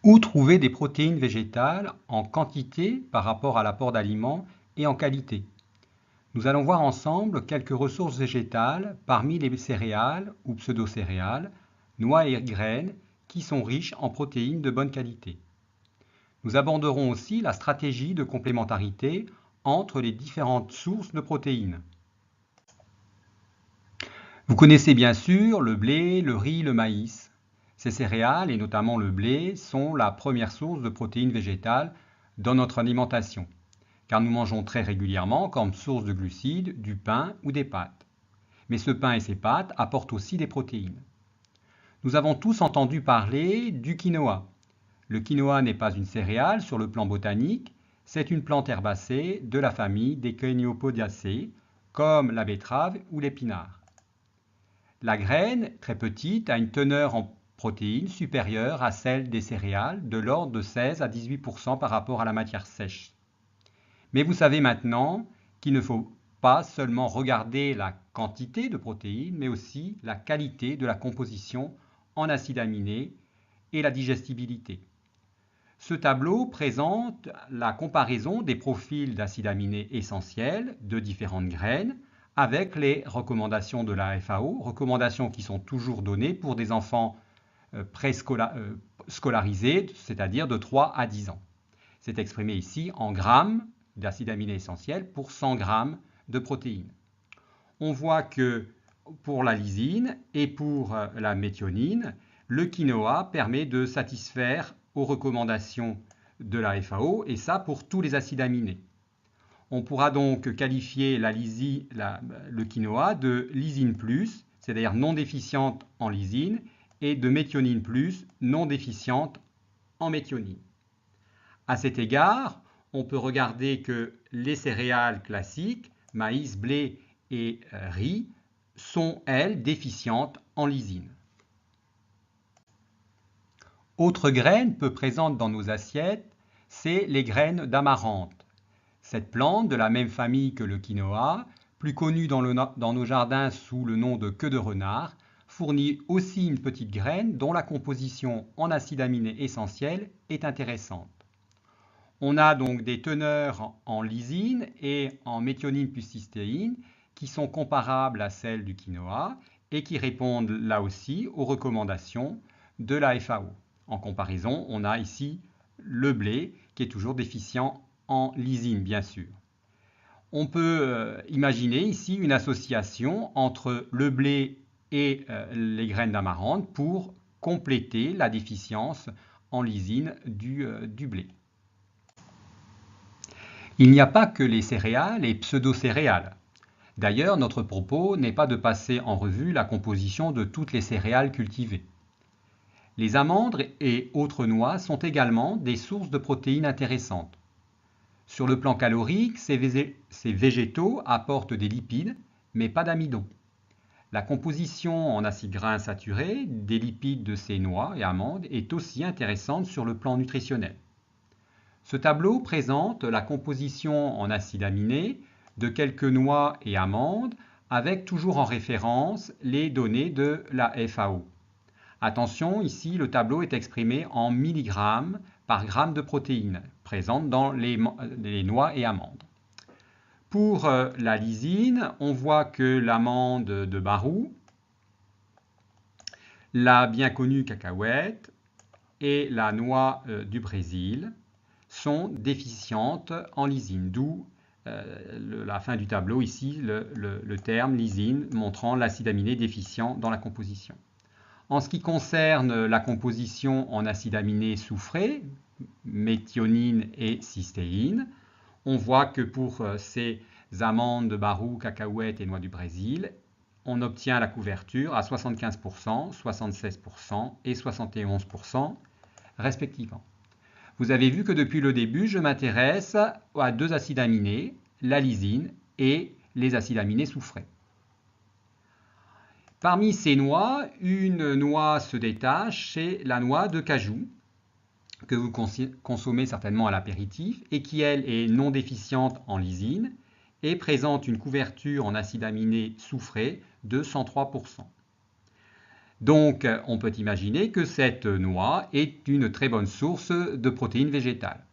Où trouver des protéines végétales en quantité par rapport à l'apport d'aliments et en qualité? Nous allons voir ensemble quelques ressources végétales parmi les céréales ou pseudo-céréales, noix et graines qui sont riches en protéines de bonne qualité. Nous aborderons aussi la stratégie de complémentarité entre les différentes sources de protéines. Vous connaissez bien sûr le blé, le riz, le maïs. Ces céréales, et notamment le blé, sont la première source de protéines végétales dans notre alimentation, car nous mangeons très régulièrement comme source de glucides du pain ou des pâtes. Mais ce pain et ces pâtes apportent aussi des protéines. Nous avons tous entendu parler du quinoa. Le quinoa n'est pas une céréale sur le plan botanique, c'est une plante herbacée de la famille des Coeniopodaceae, comme la betterave ou l'épinard. La graine, très petite, a une teneur en protéines supérieure à celle des céréales, de l'ordre de 16 à 18% par rapport à la matière sèche. Mais vous savez maintenant qu'il ne faut pas seulement regarder la quantité de protéines, mais aussi la qualité de la composition en acides aminés et la digestibilité. Ce tableau présente la comparaison des profils d'acides aminés essentiels de différentes graines avec les recommandations de la FAO, recommandations qui sont toujours données pour des enfants scolarisés, c'est-à-dire de 3 à 10 ans. C'est exprimé ici en grammes d'acides aminés essentiels pour 100 grammes de protéines. On voit que pour la lysine et pour la méthionine, le quinoa permet de satisfaire aux recommandations de la FAO, et ça pour tous les acides aminés. On pourra donc qualifier le quinoa de lysine plus, c'est-à-dire non déficiente en lysine, et de méthionine plus, non déficiente en méthionine. À cet égard, on peut regarder que les céréales classiques, maïs, blé et riz, sont, elles, déficientes en lysine. Autre graine peu présente dans nos assiettes, c'est les graines d'amarante. Cette plante, de la même famille que le quinoa, plus connue dans nos jardins sous le nom de queue de renard, fournit aussi une petite graine dont la composition en acides aminés essentiels est intéressante. On a donc des teneurs en lysine et en méthionine plus cystéine qui sont comparables à celles du quinoa et qui répondent là aussi aux recommandations de la FAO. En comparaison, on a ici le blé qui est toujours déficient en lysine, bien sûr. On peut imaginer ici une association entre le blé et les graines d'amarante pour compléter la déficience en lysine du blé. Il n'y a pas que les céréales et pseudo-céréales. D'ailleurs, notre propos n'est pas de passer en revue la composition de toutes les céréales cultivées. Les amandes et autres noix sont également des sources de protéines intéressantes. Sur le plan calorique, ces végétaux apportent des lipides, mais pas d'amidon. La composition en acides gras insaturés des lipides de ces noix et amandes est aussi intéressante sur le plan nutritionnel. Ce tableau présente la composition en acides aminés de quelques noix et amandes avec toujours en référence les données de la FAO. Attention, ici le tableau est exprimé en milligrammes par gramme de protéines présentes dans les noix et amandes. Pour la lysine, on voit que l'amande de Barou, la bien connue cacahuète et la noix du Brésil sont déficientes en lysine, d'où la fin du tableau ici, le terme lysine montrant l'acide aminé déficient dans la composition. En ce qui concerne la composition en acides aminés soufrés, méthionine et cystéine, on voit que pour ces amandes de Barou, cacahuètes et noix du Brésil, on obtient la couverture à 75%, 76% et 71% respectivement. Vous avez vu que depuis le début, je m'intéresse à deux acides aminés, la lysine et les acides aminés soufrés. Parmi ces noix, une noix se détache, c'est la noix de cajou, que vous consommez certainement à l'apéritif, et qui, elle, est non déficiente en lysine, et présente une couverture en acides aminés soufrés de 103%. Donc, on peut imaginer que cette noix est une très bonne source de protéines végétales.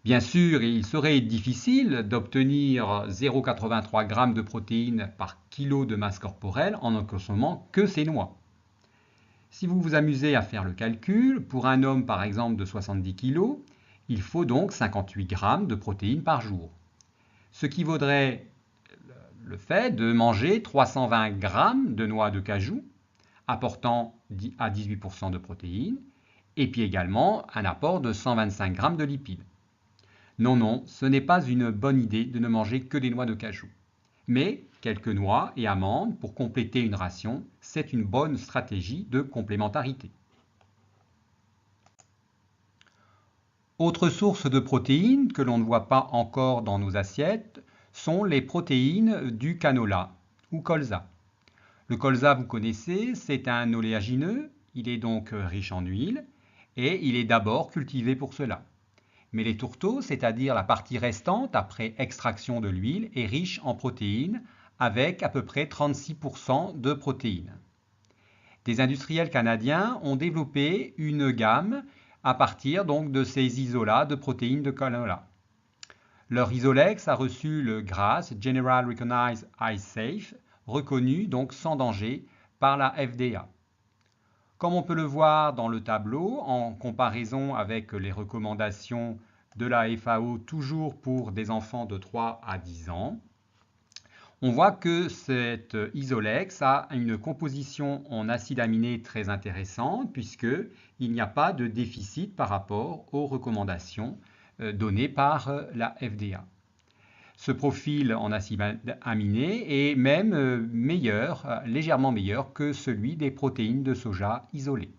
Bien sûr, il serait difficile d'obtenir 0,83 g de protéines par kilo de masse corporelle en ne consommant que ces noix. Si vous vous amusez à faire le calcul, pour un homme par exemple de 70 kg, il faut donc 58 g de protéines par jour. Ce qui vaudrait le fait de manger 320 g de noix de cajou, apportant à 18% de protéines, et puis également un apport de 125 g de lipides. Non, non, ce n'est pas une bonne idée de ne manger que des noix de cajou. Mais quelques noix et amandes pour compléter une ration, c'est une bonne stratégie de complémentarité. Autre source de protéines que l'on ne voit pas encore dans nos assiettes sont les protéines du canola ou colza. Le colza, vous connaissez, c'est un oléagineux, il est donc riche en huile et il est d'abord cultivé pour cela. Mais les tourteaux, c'est-à-dire la partie restante après extraction de l'huile, est riche en protéines avec à peu près 36% de protéines. Des industriels canadiens ont développé une gamme à partir donc de ces isolats de protéines de canola. Leur Isolex a reçu le GRAS, General Recognized As Safe, reconnu donc sans danger par la FDA. Comme on peut le voir dans le tableau, en comparaison avec les recommandations de la FAO, toujours pour des enfants de 3 à 10 ans, on voit que cet Isolex a une composition en acides aminés très intéressante puisqu'il n'y a pas de déficit par rapport aux recommandations données par la FDA. Ce profil en acides aminés est même meilleur, légèrement meilleur que celui des protéines de soja isolées.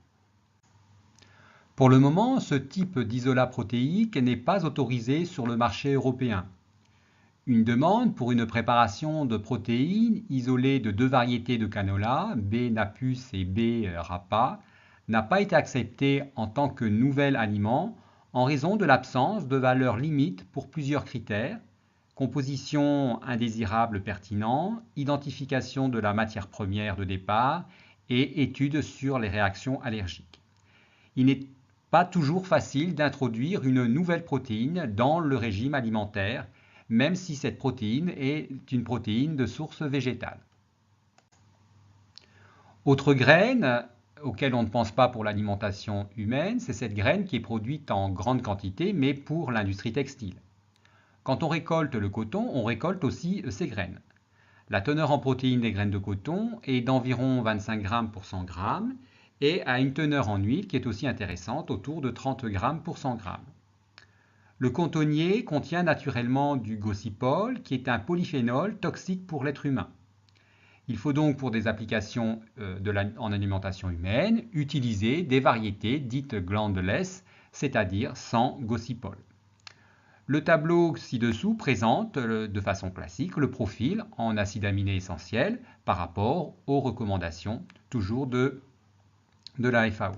Pour le moment, ce type d'isolat protéique n'est pas autorisé sur le marché européen. Une demande pour une préparation de protéines isolées de deux variétés de canola, B. napus et B. rapa, n'a pas été acceptée en tant que nouvel aliment en raison de l'absence de valeurs limites pour plusieurs critères: composition indésirable pertinent, identification de la matière première de départ et études sur les réactions allergiques. Il n'est pas toujours facile d'introduire une nouvelle protéine dans le régime alimentaire, même si cette protéine est une protéine de source végétale. Autre graine auquel on ne pense pas pour l'alimentation humaine, c'est cette graine qui est produite en grande quantité, mais pour l'industrie textile. Quand on récolte le coton, on récolte aussi ces graines. La teneur en protéines des graines de coton est d'environ 25 g pour 100 g et a une teneur en huile qui est aussi intéressante, autour de 30 g pour 100 g. Le cotonnier contient naturellement du gossypol, qui est un polyphénol toxique pour l'être humain. Il faut donc, pour des applications en alimentation humaine, utiliser des variétés dites glandeless, c'est-à-dire sans gossypol. Le tableau ci-dessous présente de façon classique le profil en acides aminés essentiels par rapport aux recommandations toujours de la FAO.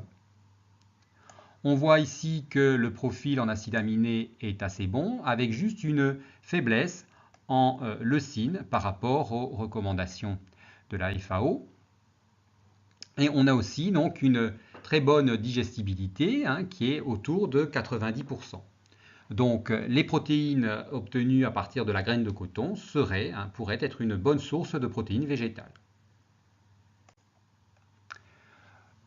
On voit ici que le profil en acides aminés est assez bon, avec juste une faiblesse en leucine par rapport aux recommandations de la FAO. Et on a aussi donc une très bonne digestibilité qui est autour de 90%. Donc les protéines obtenues à partir de la graine de coton pourraient être une bonne source de protéines végétales.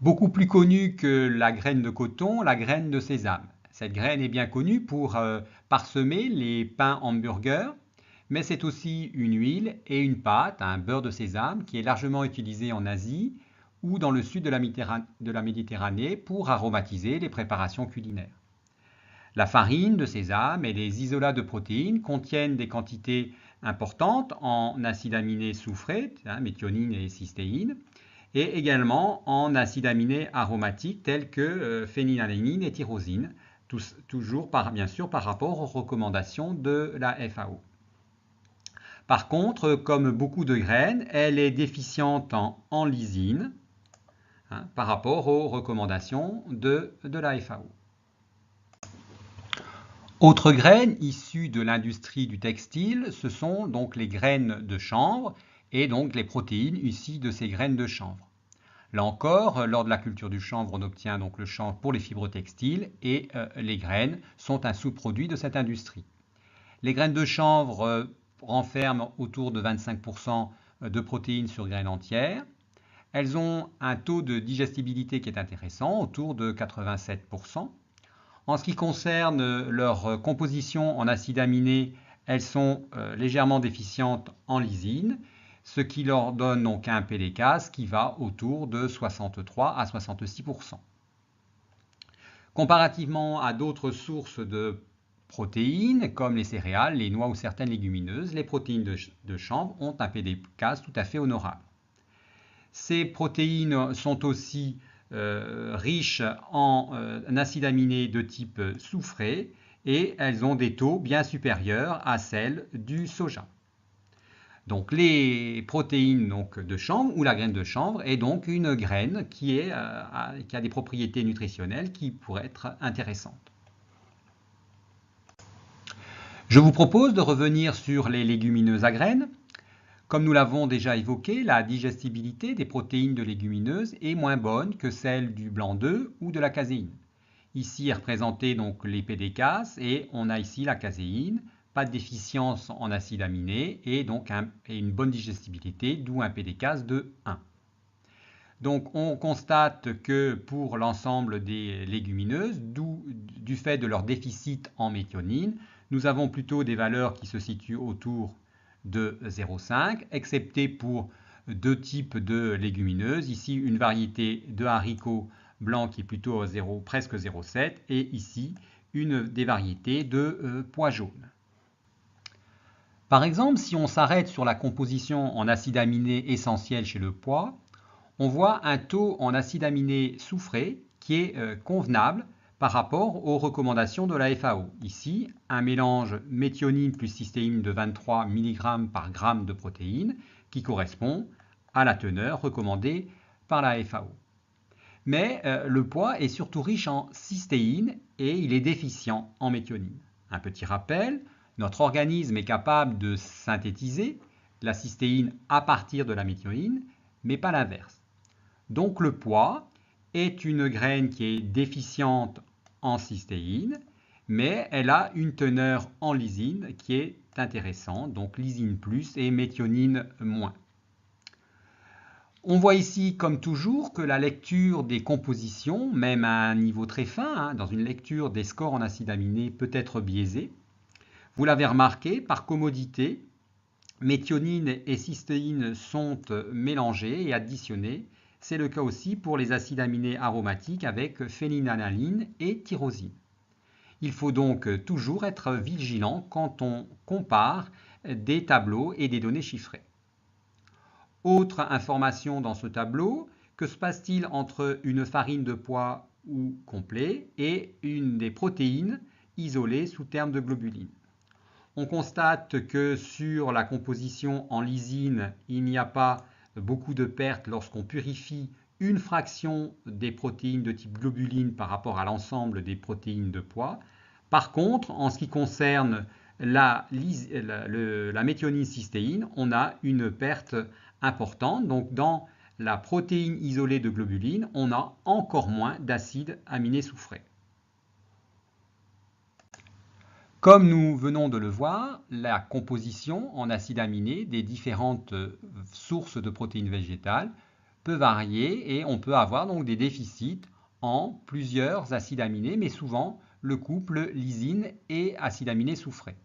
Beaucoup plus connue que la graine de coton, la graine de sésame. Cette graine est bien connue pour parsemer les pains hamburgers, mais c'est aussi une huile et une pâte, un beurre de sésame, qui est largement utilisé en Asie ou dans le sud de la Méditerranée pour aromatiser les préparations culinaires. La farine de sésame et les isolats de protéines contiennent des quantités importantes en acides aminés soufrés, méthionine et cystéine, et également en acides aminés aromatiques tels que phénylalanine et tyrosine, toujours bien sûr par rapport aux recommandations de la FAO. Par contre, comme beaucoup de graines, elle est déficiente en lysine par rapport aux recommandations de la FAO. Autres graines issues de l'industrie du textile, ce sont donc les graines de chanvre et donc les protéines issues de ces graines de chanvre. Là encore, lors de la culture du chanvre, on obtient donc le chanvre pour les fibres textiles et les graines sont un sous-produit de cette industrie. Les graines de chanvre renferment autour de 25% de protéines sur graines entières. Elles ont un taux de digestibilité qui est intéressant, autour de 87%. En ce qui concerne leur composition en acides aminés, elles sont légèrement déficientes en lysine, ce qui leur donne donc un PDCase qui va autour de 63 à 66%. Comparativement à d'autres sources de protéines, comme les céréales, les noix ou certaines légumineuses, les protéines de chanvre ont un PDCase tout à fait honorable. Ces protéines sont aussi riches en acides aminés de type soufré et elles ont des taux bien supérieurs à celles du soja. Donc les protéines de chanvre ou la graine de chanvre est donc une graine qui a des propriétés nutritionnelles qui pourraient être intéressantes. Je vous propose de revenir sur les légumineuses à graines. Comme nous l'avons déjà évoqué, la digestibilité des protéines de légumineuses est moins bonne que celle du blanc d'œuf ou de la caséine. Ici est représenté donc les PDCase et on a ici la caséine, pas de déficience en acides aminés et donc une bonne digestibilité, d'où un PDCase de 1. Donc on constate que pour l'ensemble des légumineuses, du fait de leur déficit en méthionine, nous avons plutôt des valeurs qui se situent autour de 0,5, excepté pour deux types de légumineuses. Ici, une variété de haricots blancs qui est plutôt presque 0,7 et ici, une des variétés de pois jaunes. Par exemple, si on s'arrête sur la composition en acides aminés essentiels chez le pois, on voit un taux en acides aminés soufrés qui est convenable par rapport aux recommandations de la FAO. Ici, un mélange méthionine plus cystéine de 23 mg par gramme de protéines qui correspond à la teneur recommandée par la FAO. Mais le pois est surtout riche en cystéine et il est déficient en méthionine. Un petit rappel, notre organisme est capable de synthétiser la cystéine à partir de la méthionine, mais pas l'inverse. Donc le pois est une graine qui est déficiente en cystéine, mais elle a une teneur en lysine qui est intéressante, donc lysine plus et méthionine moins. On voit ici, comme toujours, que la lecture des compositions, même à un niveau très fin, dans une lecture des scores en acides aminés, peut être biaisée. Vous l'avez remarqué, par commodité, méthionine et cystéine sont mélangées et additionnées. C'est le cas aussi pour les acides aminés aromatiques avec phénylalanine et tyrosine. Il faut donc toujours être vigilant quand on compare des tableaux et des données chiffrées. Autre information dans ce tableau, que se passe-t-il entre une farine de pois ou complet et une des protéines isolées sous terme de globuline? On constate que sur la composition en lysine, il n'y a pas beaucoup de pertes lorsqu'on purifie une fraction des protéines de type globuline par rapport à l'ensemble des protéines de pois. Par contre, en ce qui concerne la méthionine cystéine, on a une perte importante. Donc dans la protéine isolée de globuline, on a encore moins d'acides aminés soufrés. Comme nous venons de le voir, la composition en acides aminés des différentes sources de protéines végétales peut varier et on peut avoir donc des déficits en plusieurs acides aminés, mais souvent le couple lysine et acides aminés soufrés.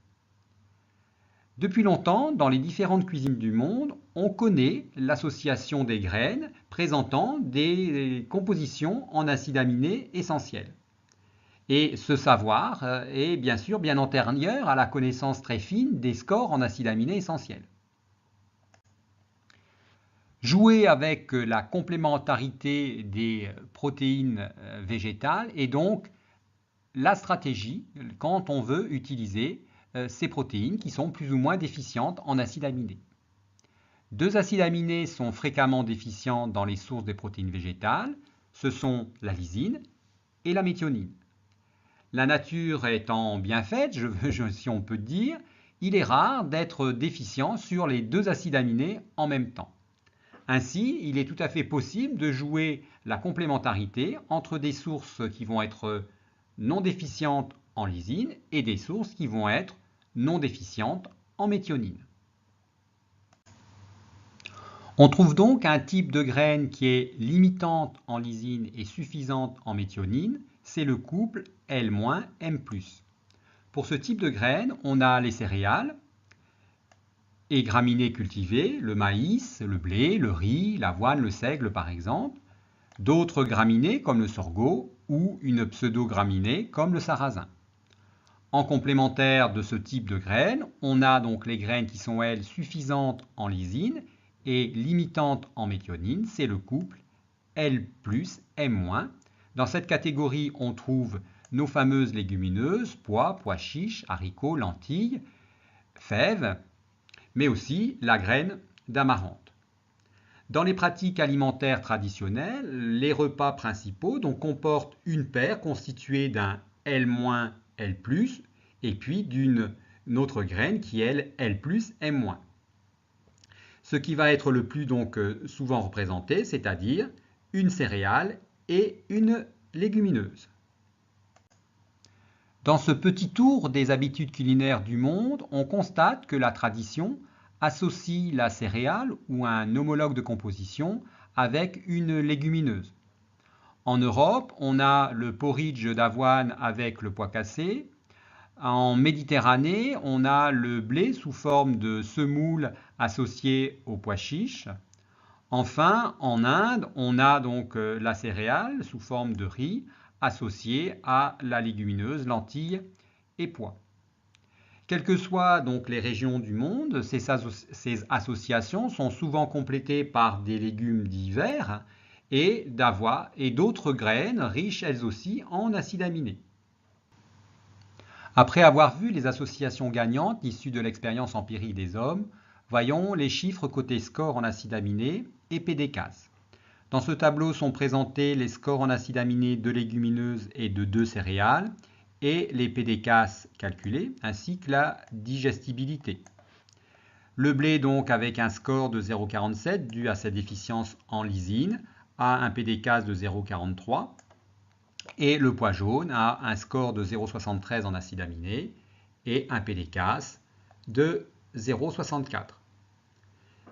Depuis longtemps, dans les différentes cuisines du monde, on connaît l'association des graines présentant des compositions en acides aminés essentiels. Et ce savoir est bien sûr bien antérieur à la connaissance très fine des scores en acides aminés essentiels. Jouer avec la complémentarité des protéines végétales est donc la stratégie quand on veut utiliser ces protéines qui sont plus ou moins déficientes en acides aminés. Deux acides aminés sont fréquemment déficients dans les sources des protéines végétales, ce sont la lysine et la méthionine. La nature étant bien faite, si on peut dire, il est rare d'être déficient sur les deux acides aminés en même temps. Ainsi, il est tout à fait possible de jouer la complémentarité entre des sources qui vont être non déficientes en lysine et des sources qui vont être non déficientes en méthionine. On trouve donc un type de graine qui est limitante en lysine et suffisante en méthionine, c'est le couple L-M+. Pour ce type de graine, on a les céréales et graminées cultivées, le maïs, le blé, le riz, l'avoine, le seigle par exemple, d'autres graminées comme le sorgho ou une pseudo-graminée comme le sarrasin. En complémentaire de ce type de graines, on a donc les graines qui sont, elles, suffisantes en lysine et limitantes en méthionine, c'est le couple L+, M-. Dans cette catégorie, on trouve nos fameuses légumineuses, pois, pois chiches, haricots, lentilles, fèves, mais aussi la graine d'amarante. Dans les pratiques alimentaires traditionnelles, les repas principaux donc, comportent une paire constituée d'un L-, L+, et puis d'une autre graine qui est L+, M-. Ce qui va être le plus donc souvent représenté, c'est-à-dire une céréale et une légumineuse. Dans ce petit tour des habitudes culinaires du monde, on constate que la tradition associe la céréale ou un homologue de composition avec une légumineuse. En Europe, on a le porridge d'avoine avec le pois cassé. En Méditerranée, on a le blé sous forme de semoule associé au pois chiche. Enfin, en Inde, on a donc la céréale sous forme de riz associée à la légumineuse, lentilles et pois. Quelles que soient donc les régions du monde, ces associations sont souvent complétées par des légumes divers et d'autres graines riches elles aussi en acides aminés. Après avoir vu les associations gagnantes issues de l'expérience empirique des hommes, voyons les chiffres côté score en acides aminés et PDCAS. Dans ce tableau sont présentés les scores en acides aminés de légumineuses et de 2 céréales et les PDCAS calculés ainsi que la digestibilité. Le blé donc avec un score de 0,47 dû à sa déficience en lysine a un PDCAS de 0,43 et le pois jaune a un score de 0,73 en acides aminés et un PDCAS de 0,64.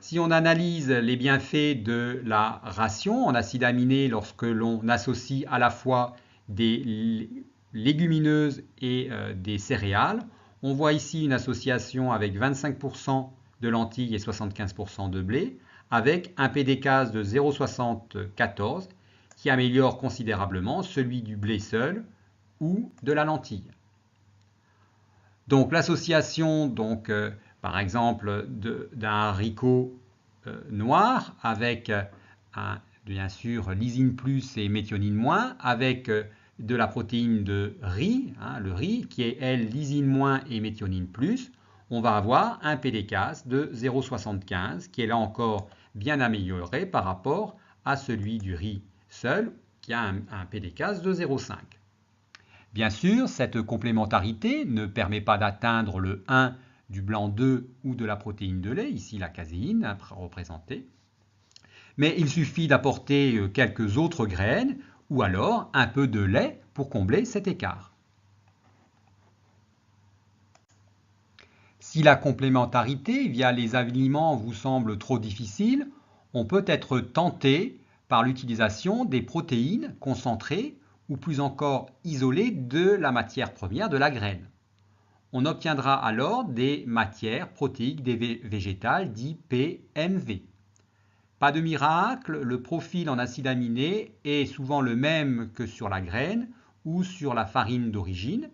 Si on analyse les bienfaits de la ration en acides aminés lorsque l'on associe à la fois des légumineuses et des céréales, on voit ici une association avec 25% de lentilles et 75% de blé, avec un PDCAS de 0,74 qui améliore considérablement celui du blé seul ou de la lentille. Donc l'association par exemple d'un haricot noir avec bien sûr lysine plus et méthionine moins, avec de la protéine de riz, le riz qui est elle lysine moins et méthionine plus, on va avoir un PDCAS de 0,75 qui est là encore bien amélioré par rapport à celui du riz seul qui a un PDCAS de 0,5. Bien sûr, cette complémentarité ne permet pas d'atteindre le 1 du blanc d'œuf ou de la protéine de lait, ici la caséine représentée, mais il suffit d'apporter quelques autres graines ou alors un peu de lait pour combler cet écart. Si la complémentarité via les aliments vous semble trop difficile, on peut être tenté par l'utilisation des protéines concentrées ou plus encore isolées de la matière première de la graine. On obtiendra alors des matières protéiques végétales dites PMV. Pas de miracle, le profil en acides aminés est souvent le même que sur la graine ou sur la farine d'origine,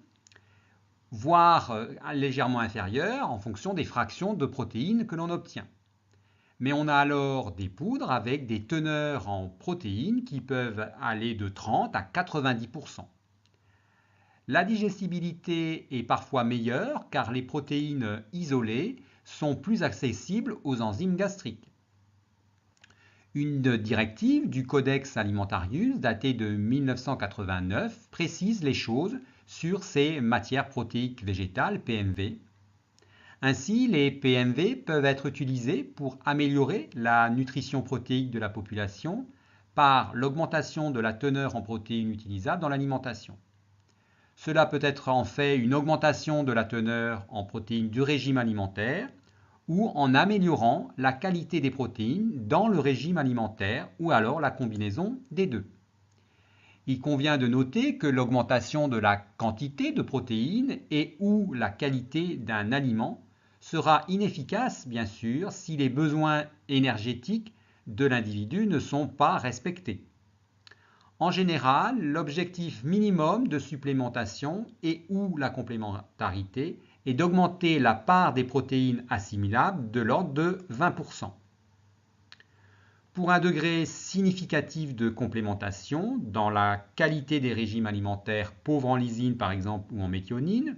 voire légèrement inférieur en fonction des fractions de protéines que l'on obtient. Mais on a alors des poudres avec des teneurs en protéines qui peuvent aller de 30 à 90%. La digestibilité est parfois meilleure car les protéines isolées sont plus accessibles aux enzymes gastriques. Une directive du Codex Alimentarius datée de 1989 précise les choses sur ces matières protéiques végétales PMV. Ainsi, les PMV peuvent être utilisés pour améliorer la nutrition protéique de la population par l'augmentation de la teneur en protéines utilisables dans l'alimentation. Cela peut être en fait une augmentation de la teneur en protéines du régime alimentaire ou en améliorant la qualité des protéines dans le régime alimentaire ou alors la combinaison des deux. Il convient de noter que l'augmentation de la quantité de protéines et ou la qualité d'un aliment sera inefficace, bien sûr, si les besoins énergétiques de l'individu ne sont pas respectés. En général, l'objectif minimum de supplémentation et ou la complémentarité est d'augmenter la part des protéines assimilables de l'ordre de 20%. Pour un degré significatif de complémentation dans la qualité des régimes alimentaires pauvres en lysine par exemple ou en méthionine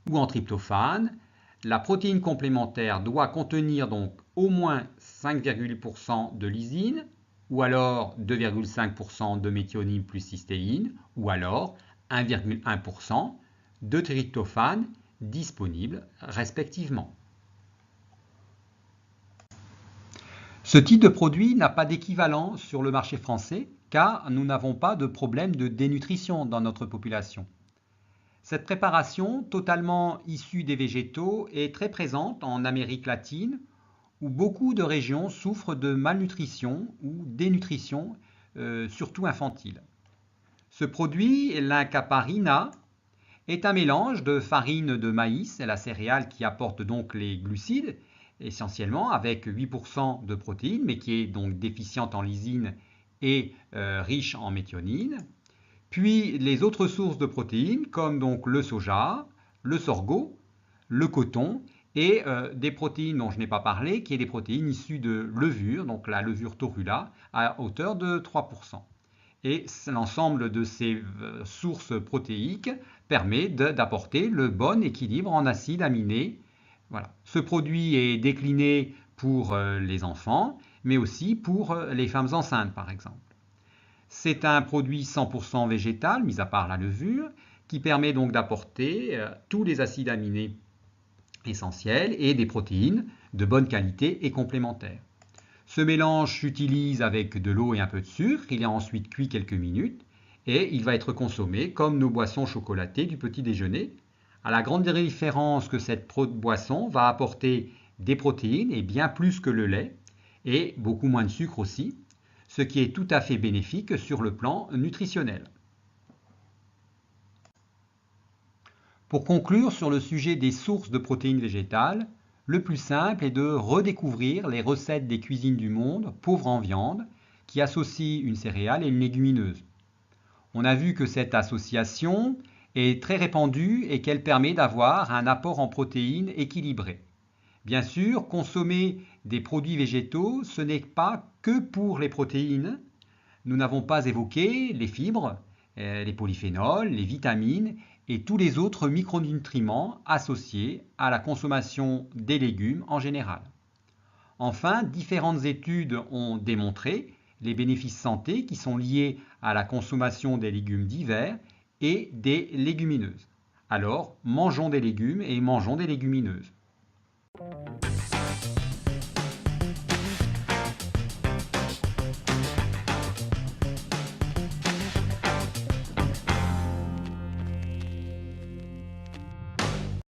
ou en tryptophane, la protéine complémentaire doit contenir donc au moins 5,8% de lysine ou alors 2,5% de méthionine plus cystéine ou alors 1,1% de tryptophane disponibles respectivement. Ce type de produit n'a pas d'équivalent sur le marché français car nous n'avons pas de problème de dénutrition dans notre population. Cette préparation, totalement issue des végétaux, est très présente en Amérique latine où beaucoup de régions souffrent de malnutrition ou dénutrition, surtout infantile. Ce produit, l'incaparina, est un mélange de farine de maïs, la céréale qui apporte donc les glucides, essentiellement avec 8% de protéines, mais qui est donc déficiente en lysine et riche en méthionine. Puis les autres sources de protéines, comme donc le soja, le sorgho, le coton, et des protéines dont je n'ai pas parlé, qui est des protéines issues de levure, donc la levure torula, à hauteur de 3%. Et l'ensemble de ces sources protéiques permet d'apporter le bon équilibre en acides aminés. Voilà. Ce produit est décliné pour les enfants, mais aussi pour les femmes enceintes, par exemple. C'est un produit 100% végétal, mis à part la levure, qui permet donc d'apporter tous les acides aminés essentiels et des protéines de bonne qualité et complémentaires. Ce mélange s'utilise avec de l'eau et un peu de sucre, il est ensuite cuit quelques minutes et il va être consommé comme nos boissons chocolatées du petit déjeuner, à la grande différence que cette boisson va apporter des protéines et bien plus que le lait et beaucoup moins de sucre aussi, ce qui est tout à fait bénéfique sur le plan nutritionnel. Pour conclure sur le sujet des sources de protéines végétales, le plus simple est de redécouvrir les recettes des cuisines du monde pauvres en viande qui associent une céréale et une légumineuse. On a vu que cette association est très répandue et qu'elle permet d'avoir un apport en protéines équilibré. Bien sûr, consommer des produits végétaux, ce n'est pas que pour les protéines. Nous n'avons pas évoqué les fibres, les polyphénols, les vitamines et tous les autres micronutriments associés à la consommation des légumes en général. Enfin, différentes études ont démontré les bénéfices santé qui sont liés à la consommation des légumes divers et des légumineuses. Alors, mangeons des légumes et mangeons des légumineuses.